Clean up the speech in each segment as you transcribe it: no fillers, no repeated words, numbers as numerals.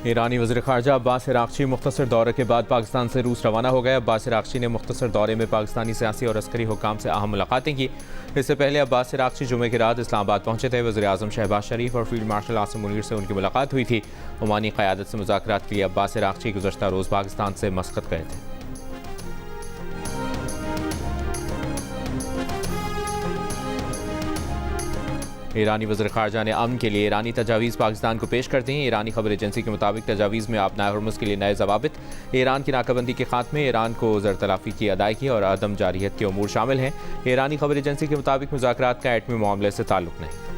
ईरानी वज़ीर ख़ारजा अब्बास अराग़ची मुख्तसर दौरे के बाद पाकिस्तान से रूस रवाना हो गए। अब्बास अराग़ची ने मुख्तसर दौरे में पाकिस्तानी सियासी और अस्करी हुक्काम से अहम मुलाकातें की। इससे पहले अब्बास अराग़ची जुमे की रात इस्लामाबाद पहुंचे थे। वज़ीर आज़म शहबाज शरीफ और फील्ड मार्शल आसिम मुनीर से उनकी मुलाकात हुई थी। ओमानी क़यादत से मुज़ाकरात के लिए अब्बास अराग़ची गुज़श्ता रोज़ पाकिस्तान से मस्कत गए थे। ईरानी वज़ीर ख़ारजा ने अमन के लिए ईरानी तजावीज़ पाकिस्तान को पेश कर दी। ईरानी खबर एजेंसी के मुताबिक तजावीज़ में आबनाए हुर्मुज़ के लिए नए ज़वाबित, ईरान की नाकाबंदी के खात्मे, ईरान को ज़र तलाफ़ी की अदायगी और अदम जारियत के उमूर शामिल हैं। ईरानी खबर एजेंसी के मुताबिक मुज़ाकरात का एटमी मामले से ताल्लुक़ नहीं।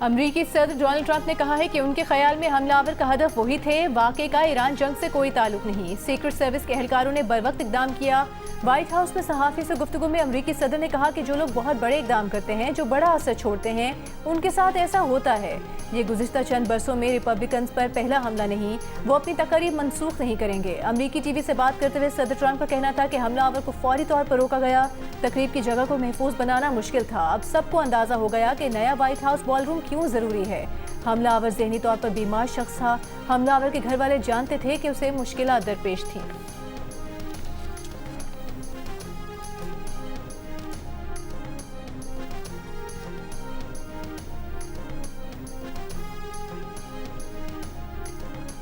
अमरीकी सदर डोनाल्ड ट्रंप ने कहा है कि उनके ख्याल में हमलावर का हदफ वही थे। वाक़े का ईरान जंग से कोई ताल्लुक नहीं। सीक्रेट सर्विस के एहलकारों ने बरवक्त इकदाम किया। व्हाइट हाउस में सहाफ़ी से गुफ्तगू में अमरीकी सदर ने कहा कि जो लोग बहुत बड़े इकदाम करते हैं, जो बड़ा असर छोड़ते हैं, उनके साथ ऐसा होता है। ये गुज़िश्ता चंद बरसों में रिपब्लिकन पर पहला हमला नहीं। वो अपनी तकरीब मनसूख नहीं करेंगे। अमरीकी टीवी से बात करते हुए सदर ट्रंप का कहना था कि हमलावर को फौरी तौर पर रोका गया। तकरीब की जगह को महफूज बनाना मुश्किल था। अब सबको अंदाजा हो गया कि नया व्हाइट हाउस बॉलरूम क्यों ज़रूरी है। हमलावर ज़हनी तौर पर बीमार शख्स था। हमलावर के घर वाले जानते थे कि उसे मुश्किलात दरपेश थी।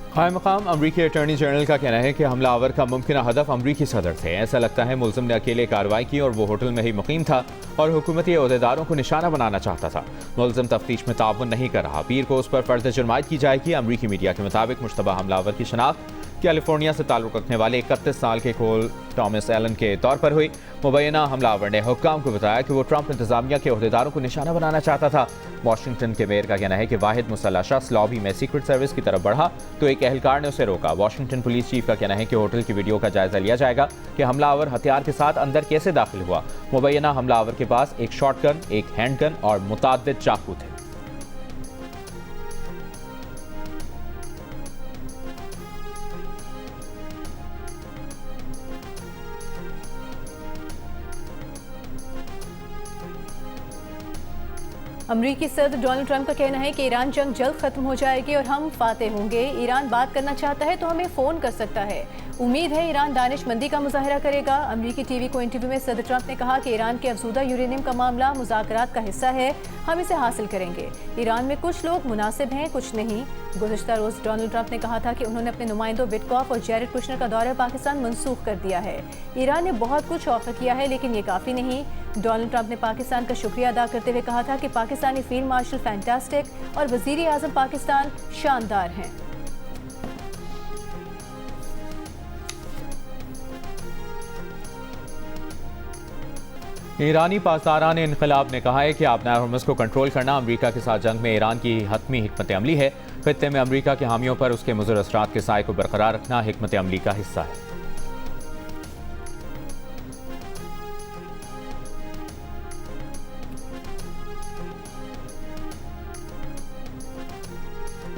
क़ायम मक़ाम अमरीकी अटॉर्नी जनरल का कहना है कि हमलावर का मुमकिन हदफ अमरीकी सदर थे। ऐसा लगता है मुल्ज़िम ने अकेले कार्रवाई की और वो होटल में ही मुकीम था और हुकूमती अहदेदारों को निशाना बनाना चाहता था। मुल्ज़िम तफ्तीश में ताउन नहीं कर रहा। पीर को उस पर फर्द जुर्मायत की जाएगी। अमरीकी मीडिया के मुताबिक मुश्तबा हमलावर की शनाख्त कैलिफोर्निया से ताल्लुक़ रखने वाले 31 साल के कोल टॉमस एलन के तौर पर हुई। मुबैना हमलावर ने हुक्काम को बताया कि वो ट्रंप इंतजामिया के अहदेदारों को निशाना बनाना चाहता था। वाशिंगटन के मेयर का कहना है कि वाहिद मुसल्लह शख्स लॉबी में सीक्रेट सर्विस की तरफ बढ़ा तो एक एहलकार ने उसे रोका। वाशिंगटन पुलिस चीफ का कहना है कि होटल की वीडियो का जायजा लिया जाएगा कि हमलावर हथियार के साथ अंदर कैसे दाखिल हुआ। मुबैना हमलावर के पास एक शॉटगन, एक हैंडगन और मुताद्दिद चाकू थे। अमरीकी सदर डोनाल्ड ट्रंप का कहना है कि ईरान जंग जल्द खत्म हो जाएगी और हम फाते होंगे। ईरान बात करना चाहता है तो हमें फ़ोन कर सकता है। उम्मीद है ईरान दानिशमंदी का मुजाहरा करेगा। अमरीकी टीवी को इंटरव्यू में सदर ट्रंप ने कहा कि ईरान के अफजूदा यूरेनियम का मामला मुज़ाकरात का हिस्सा है। हम इसे हासिल करेंगे। ईरान में कुछ लोग मुनासिब हैं, कुछ नहीं। गुज़श्ता रोज़ डोनाल्ड ट्रंप ने कहा था कि उन्होंने अपने नुमाइंदों विटकॉफ और जैरेड कुशनर का दौरा पाकिस्तान मनसूख कर दिया है। ईरान ने बहुत कुछ ऑफर किया है लेकिन ये काफ़ी नहीं। डोनाल्ड ट्रंप ने पाकिस्तान का शुक्रिया अदा करते हुए कहा था कि पाकिस्तानी फील्ड मार्शल फैंटास्टिक और वज़ीर आज़म पाकिस्तान शानदार हैं। ईरानी पासदारान इनकलाब ने कहा है कि आबनाए हुर्मुज़ को कंट्रोल करना अमरीका के साथ जंग में ईरान की हतमी हिकमत अमली है। खित्ते में अमरीका के हामियों पर उसके मुज़र असरात के साए को बरकरार रखना हिकमत अमली का हिस्सा है।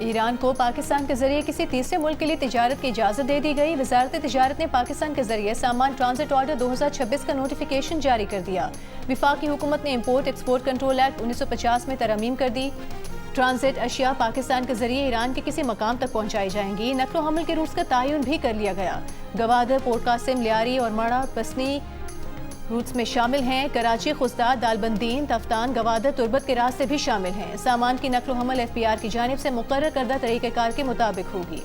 ईरान को पाकिस्तान के जरिए किसी तीसरे मुल्क के लिए तिजारत की इजाज़त दे दी गई। वजारत तिजारत ने पाकिस्तान के जरिए सामान ट्रांजिट ऑर्डर 2026 का नोटिफिकेशन जारी कर दिया। विफाकी हुकूमत ने इम्पोर्ट एक्सपोर्ट कंट्रोल एक्ट 1950 में तरमीम कर दी। ट्रांजिट अशिया पाकिस्तान के जरिए ईरान के किसी मकाम तक पहुँचाई जाएंगी। नकलो हमल के रूट्स का तयन भी कर लिया गया। गवादर, पोर्ट कासिम, लियारी और माड़ा पसनी रूट्स में शामिल हैं। कराची, खुस्दा, दालबंदीन, तफ्तान, गवादर, तुर्बत के रास्ते भी शामिल हैं। सामान की नकलो हमल FPR की जानिब से मुकर्रर करदा तरीक़ेकार के मुताबिक होगी।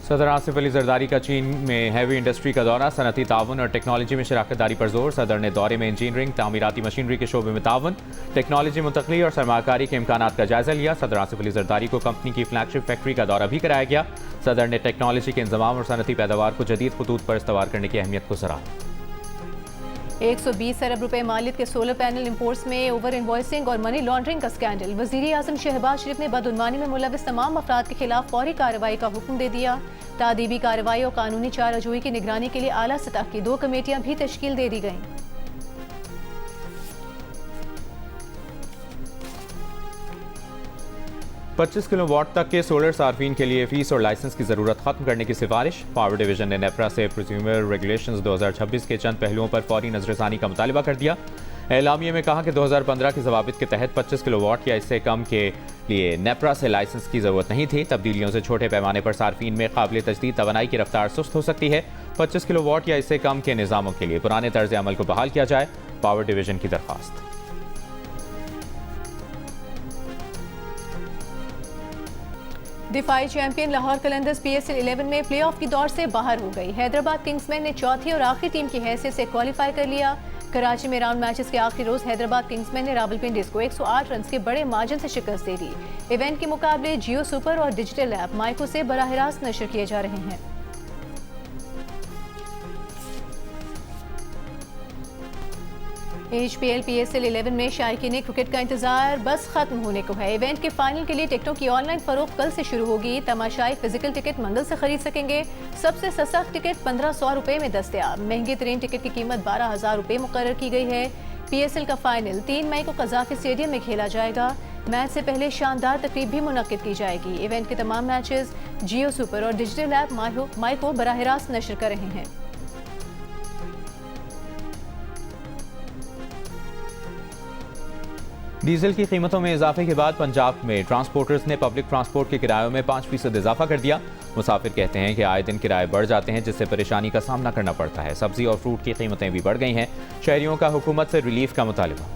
सदर आसिफ अली जरदारी का चीन में हैवी इंडस्ट्री का दौरा, सनती ताउन और टेक्नोलॉजी में शराकत दारी पर जोर। सदर ने दौरे में इंजीनियरिंग, तामीराती मशीनरी के शोबे में ताउन, टेक्नोलॉजी मुंतकली और सरमाकारी के इम्कानात का जायजा लिया। सदर आसिफ अली जरदारी को कंपनी की फ्लैगशिप फैक्ट्री का दौरा भी कराया गया। सदर ने टेक्नोलॉजी के इंजमाम और सनती पैदावार को जदीद खतूत पर इस्तवार करने की अहमियत को सराहा। 120 अरब रुपए मालियत के सोलर पैनल इंपोर्ट्स में ओवर इन्वॉइसिंग और मनी लॉन्ड्रिंग का स्कैंडल। वज़ीर आज़म शहबाज शरीफ ने बदउनवानी में मुलविस तमाम अफराद के खिलाफ फौरी कार्रवाई का हुक्म दे दिया। तादीबी कार्रवाई और कानूनी चाराजोई की निगरानी के लिए आला सतह की 2 कमेटियां भी तश्कील दे दी गईं। 25 किलोवाट तक के सोलर सार्फिन के लिए फीस और लाइसेंस की ज़रूरत खत्म करने की सिफारिश। पावर डिवीजन ने नेपरा से प्रोज्यूमर रेगुलेशंस 2026 के चंद पहलुओं पर फौरी नजरसानी का मुतालबा कर दिया। एलामिया में कहा कि 2015 के ज़वाबित के तहत 25 किलोवाट या इससे कम के लिए नेपरा से लाइसेंस की ज़रूरत नहीं थी। तब्दीलियों से छोटे पैमाने पर सार्फिन में काबिल तजदीद तवानाई की रफ्तार सुस्त हो सकती है। 25 किलोवाट या इससे कम के निज़ामों के लिए पुराने तर्ज अमल को बहाल किया जाए, पावर डिवीजन की दरख्वास्त। दिफाई चैंपियन लाहौर कलंदर्स PSL 11 में प्लेऑफ की दौर से बाहर हो गई। हैदराबाद किंग्समैन ने चौथी और आखिरी टीम की हैसियत से क्वालिफाई कर लिया। कराची में राउंड मैचेस के आखिरी रोज हैदराबाद किंग्समैन ने रावलपिंडी को 108 रन के बड़े मार्जिन से शिकस्त दे दी। इवेंट के मुकाबले जियो सुपर और डिजिटल ऐप माइको से बराह रास्त नशर किए जा रहे हैं। HPL PSL 11 में शायकीन क्रिकेट का इंतजार बस खत्म होने को है। इवेंट के फाइनल के लिए टिकटों की ऑनलाइन फरोख्त कल से शुरू होगी। तमाशाई फिजिकल टिकट मंगल से खरीद सकेंगे। सबसे सस्ता टिकट 1500 रुपए में दस्तयाब। महंगे तरीन टिकट की कीमत 12,000 रुपए मुकर्रर की गई है। PSL का फाइनल 3 मई को कज़ाफी स्टेडियम में खेला जाएगा। मैच से पहले शानदार तकरीब भी मुनक्किद की जाएगी। इवेंट के तमाम मैचेस जियो सुपर और डिजिटल ऐप माइको बराह रास्त नशर कर रहे हैं। डीजल की कीमतों में इजाफे के बाद पंजाब में ट्रांसपोर्टर्स ने पब्लिक ट्रांसपोर्ट के किरायों में 5% इजाफा कर दिया। मुसाफिर कहते हैं कि आए दिन किराए बढ़ जाते हैं, जिससे परेशानी का सामना करना पड़ता है। सब्जी और फ्रूट की कीमतें भी बढ़ गई हैं। शहरियों का हुकूमत से रिलीफ का मुतालबा।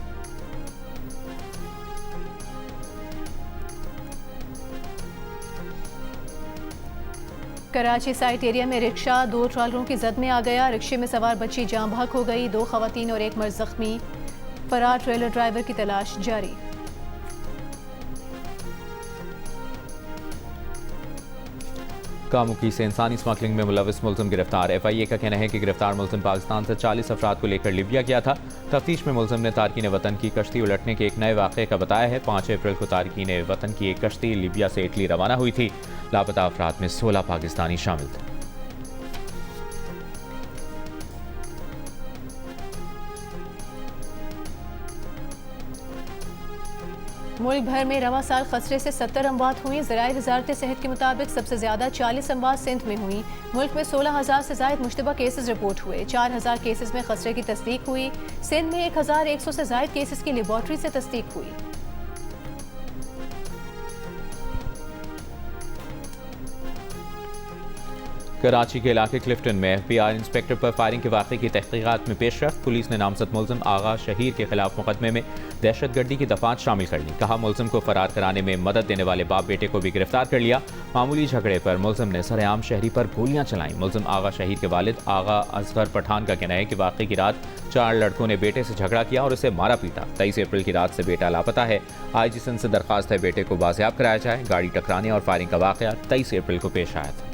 कराची साइट एरिया में रिक्शा 2 ट्रॉलरों की जद में आ गया। रिक्शे में सवार बच्ची जाँ बहक हो गई। 2 खवातीन और 1 मर्द जख्मी। फरार ट्रेलर ड्राइवर की तलाश जारी। कामुकी से इंसानी स्मगलिंग में मुलविस मुल्ज़िम गिरफ्तार। FIA का कहना है कि गिरफ्तार मुल्ज़िम पाकिस्तान से 40 अफराद को लेकर लिबिया गया था। तफ्तीश में मुल्ज़िम ने तारकीन वतन की कश्ती उलटने के एक नए वाक़े का बताया है। 5 अप्रैल को तारकीन वतन की एक कश्ती लिबिया से इटली रवाना हुई थी। लापता अफराद में 16 पाकिस्तानी शामिल थे। मुल्क भर में रवा साल खसरे से 70 अमवात हुई। ज़राए वज़ारत सेहत के मुताबिक सबसे ज़्यादा 40 अमवात सिंध में हुई। मुल्क में 16,000 से ज़ायद मुश्तबा केसेस रिपोर्ट हुए। 4,000 केसेस में खसरे की तस्दीक हुई। सिंध में 1,100 से ज़ायद केसेस की लेबॉर्ट्री से तस्दीक हुई। कराची के इलाके क्लिफ्टन में FBI इंस्पेक्टर पर फायरिंग के वाक़े की तहकीक़ात में पेशरफ्त। पुलिस ने नामजद मुल्ज़िम आगा शहीर के खिलाफ मुकदमे में दहशतगर्दी की दफात शामिल कर ली। कहा मुल्ज़िम को फरार कराने में मदद देने वाले बाप बेटे को भी गिरफ्तार कर लिया। मामूली झगड़े पर मुल्ज़िम ने सरेआम शहरी पर गोलियां चलाईं। मुल्ज़िम आगा शहीर के वालिद आगा असगर पठान का कहना है कि वाक़े की रात 4 लड़कों ने बेटे से झगड़ा किया और उसे मारा पीटा। 23 अप्रैल की रात से बेटा लापता है। IG सिंध से दरख्वास्त है बेटे को बाजियाब कराया जाए। गाड़ी टकराने और फायरिंग का वाक़या 23 अप्रैल को पेश आया था।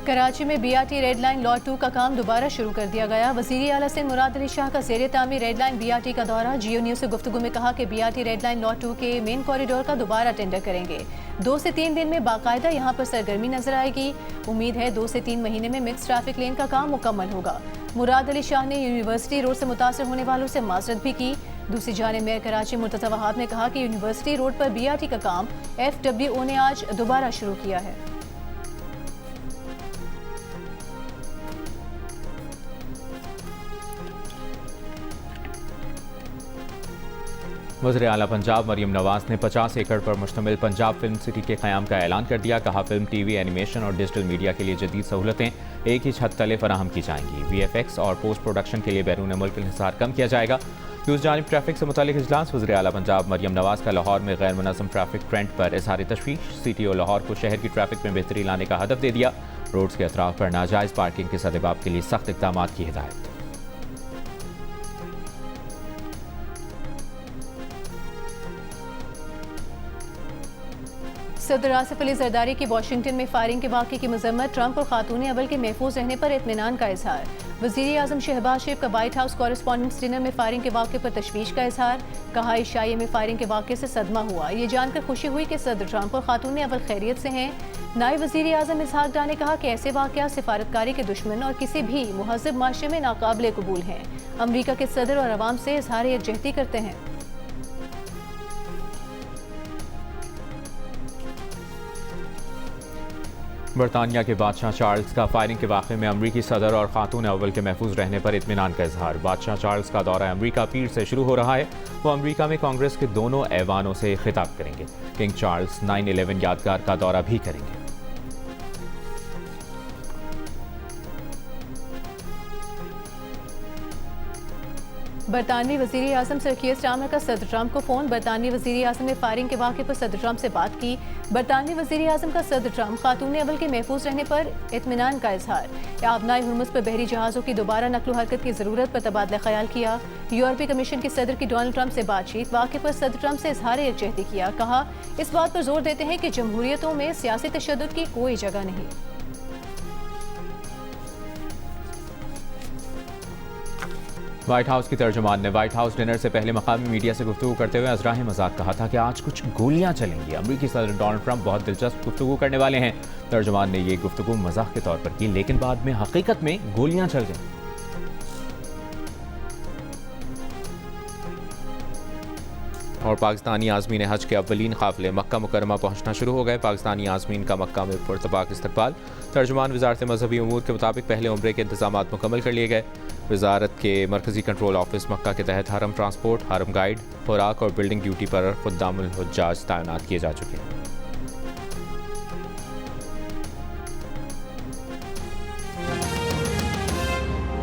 कराची में BRT रेड लाइन लॉट 2 का काम दोबारा शुरू कर दिया गया। वज़ीर आला सिंध मुराद अली शाह का ज़ेर तामीर रेड लाइन BRT का दौरा। जियो न्यूज़ से गुफ्तगू में कहा कि BRT रेड लाइन लॉट 2 के मेन कॉरिडोर का दोबारा टेंडर करेंगे। 2 से 3 दिन में बाकायदा यहाँ पर सरगर्मी नजर आएगी। उम्मीद है 2 से 3 महीने में मिक्स ट्रैफिक लेन का काम मुकम्मल होगा। मुराद अली शाह ने यूनिवर्सिटी रोड से मुतासर होने वालों से माजरत भी की। दूसरी जानिब मेयर कराची मुर्तज़ा वहाब ने कहा कि यूनिवर्सिटी रोड पर BRT का काम FWO ने आज दोबारा शुरू किया है। वज़ीर आला पंजाब मरियम नवाज ने 50 एकड़ पर मुश्तमिल पंजाब फिल्म सिटी के क़याम का ऐलान कर दिया। कहा फिल्म TV एनिमेशन और डिजिटल मीडिया के लिए जदीद सहूलतें एक ही छत तले फराहम की जाएंगी। VFX और पोस्ट प्रोडक्शन के लिए बैरून मुल्क इंहिसार कम किया जाएगा। दूसरी जानिब ट्रैफिक से मुतालिक इजलास। वज़ीर आला पंजाब मरियम नवाज का लाहौर में गैर मुनज़्ज़म ट्रैफिक ट्रेंड पर इज़हार तशवीश। CTO लाहौर को शहर की ट्रैफिक में बेहतरी लाने का हदफ दे दिया। रोड्स के अतराफ पर नाजायज़ पार्किंग के सदेबाब के लिए सख्त इक़दाम की हिदायत। सदर आसिफ अली जरदारी की वाशिंगटन में फायरिंग के वाक़े की मजम्मत। ट्रंप और खातून अव्वल के महफूज रहने पर इत्मीनान का इजहार। वज़ीर आज़म शहबाज शरीफ का वाइट हाउस कॉरेस्पॉन्डेंट्स डिनर में फायरिंग के वाक़े पर तशवीश का इजहार। कहा ईशाई में फायरिंग के वाक़े से सदमा हुआ। ये जानकर खुशी हुई कि सदर ट्रंप और खातून अव्वल खैरियत से हैं। नायब वज़ीर आज़म इसहाक डार ने कहा कि ऐसे वाक़यात सिफारतकारी के दुश्मन और किसी भी मुहज़्ज़ब माशरे में नाकाबिले कबूल हैं। अमरीका के सदर और अवाम से इज़हार यकजहती करते हैं। बरतानिया के बादशाह चार्ल्स का फायरिंग के वाक़े में अमरीकी सदर और खातून अव्वल के महफूज रहने पर इत्मीनान का इजहार। बादशाह चार्ल्स का दौरा अमरीका पीर से शुरू हो रहा है। वो अमरीका में कांग्रेस के दोनों ऐवानों से खिताब करेंगे। किंग चार्ल्स 9/11 यादगार का दौरा भी करेंगे। बरतानवी वज़ीर आज़म सर कीर स्टारमर का सदर ट्रंप को फ़ोन। बरतानवी वज़ीर आज़म ने फायरिंग के वाक़े पर सदर ट्रंप से बात की। बरतानवी वज़ीर आज़म का सदर ट्रंप खातून अव्वल के महफूज रहने पर इत्मीनान का इजहार। आबनाए हुर्मुज़ पर बहरी जहाज़ों की दोबारा नकलो हरकत की ज़रूरत पर तबादला ख्याल किया। यूरोपीय कमीशन के सदर की डोनाल्ड ट्रंप से बातचीत। वाक़े पर सदर ट्रंप से इजहार यकजहती किया। कहा, इस बात पर जोर देते हैं कि जमहूरियतों में सियासी तशद्दुद की कोई जगह नहीं। व्हाइट हाउस की तर्जुमान ने व्हाइट हाउस डिनर से पहले मकामी मीडिया से गुफ्तगू करते हुए अज़राह मजाक कहा था कि आज कुछ गोलियां चलेंगी। अमरीकी सदर डोनाल्ड ट्रंप बहुत दिलचस्प गुफ्तगू करने वाले हैं। तर्जुमान ने यह गुफ्तगू मजाक के तौर पर की, लेकिन बाद में हकीकत में गोलियां चल गईं। और पाकिस्तानी आज़मीन हज के अव्वलीन काफ़िले मक्का मुकरमा पहुंचना शुरू हो गए। पाकिस्तानी आज़मीन का मक्का में पुरतबाक इस्तकबाल। तर्जुमान वज़ारत मजहबी उमूर के मुताबिक पहले उम्रे के इंतजामात मुकम्मल कर लिए गए। वज़ारत के मरकज़ी कंट्रोल ऑफिस मक्का के तहत हरम ट्रांसपोर्ट, हरम गाइड, खुराक और बिल्डिंग ड्यूटी पर खुद्दामुल हुज्जाज तैनात किए जा चुके हैं।